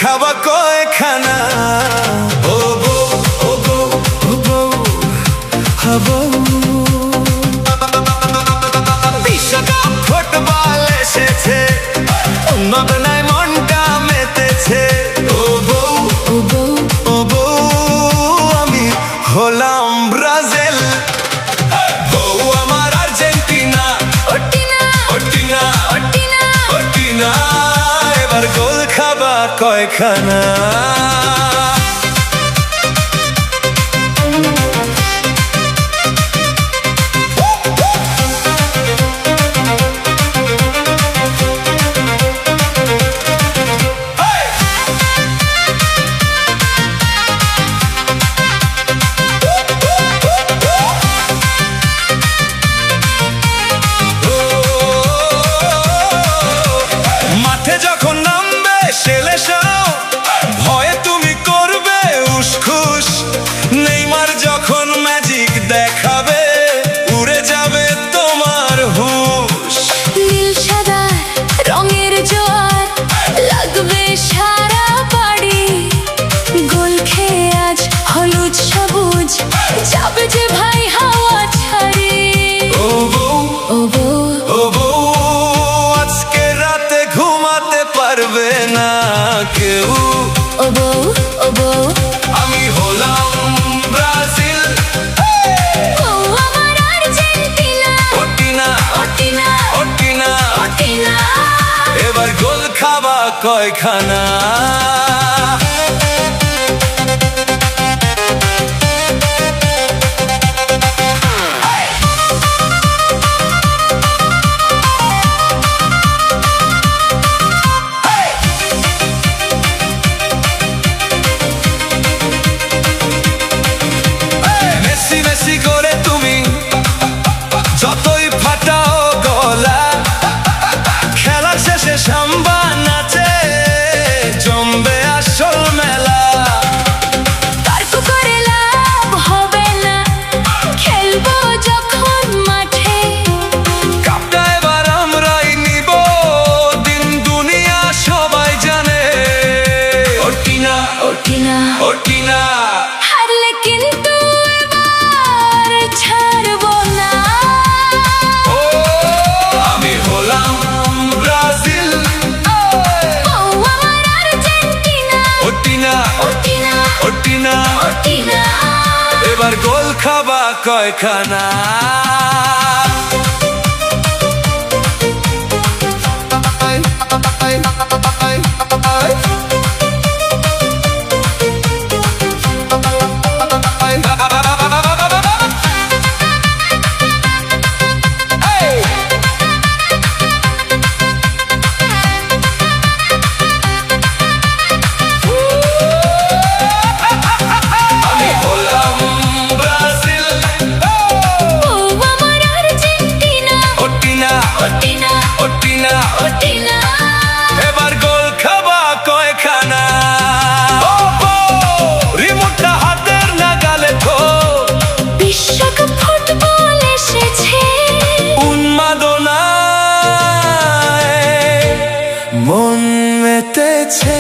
খাবা কয়খানা। ও বউ, ও বউ, ও বউ, ও বউ। বিশ্বকাপ ফুটবল এসেছে, উন্মাদনায় মনটা মেতেছে। ও বউ, ও বউ, ও বউ, আমি হলাম ব্রাজিল, বউ আমার আর্জেন্টিনা। ওটিনা, ওটিনা, ওটিনা, ওটিনা, এবার গোল খাবা কয়খানা। যখন নামবে সেলেসাও, ভয়ে তুমি করবে উসখুস। নেইমার যখন ম্যাজিক দেখাবে, উড়ে যাবে তোমার হুশ। নীল সাদা রঙের জোয়ার লাগবে সারা বাড়ি, গোল খেয়ে আজ হলুদ সবুজ যাবে যে ভাই হাওয়া ছাড়ি। ও বউ, ও বউ, ও বউ, আজকে রাতে ঘুমাতে পারবে না কেউ। ও বউ, ও বউ, আমি হলাম ব্রাজিল, ও আমার আর্জেন্টিনা। ওটিনা, ওটিনা, ওটিনা, ওটিনা, এবার গোল খাবা কয়খানা। মেসি মেসি করে তুমি যতই ফাটাও গলা, খেলা শেষে সাম্বা নাচে জমবে আসল মেলা। তর্ক করে লাভ হবে না, খেলবো যখন মাঠে। কাপটা এবার আমরাই নিব, দিন দুনিয়া সবাই জানে। ওটিনা, ওটিনা, ওটিনা, হারলে কিন্তু এবার ছাড়বো না। ও আমি হলাম ব্রাজিল, ও আমার আর্জেন্টিনা। ওটিনা, ওটিনা, ওটিনা, ওটিনা, এবার গোল খাবা কয়খানা। আমি হলাম ব্রাজিল, ও আমার আর্জেন্টিনা। ওটিনা, ওটিনা, ওটিনা, ওটিনা, এবার গোল খাবা কয়খানা। ও বউ, রিমোটটা হাতের নাগালে তো, বিশ্বকাপ ফুটবল এসেছে। উন্মাদনায় মন মেতেছে।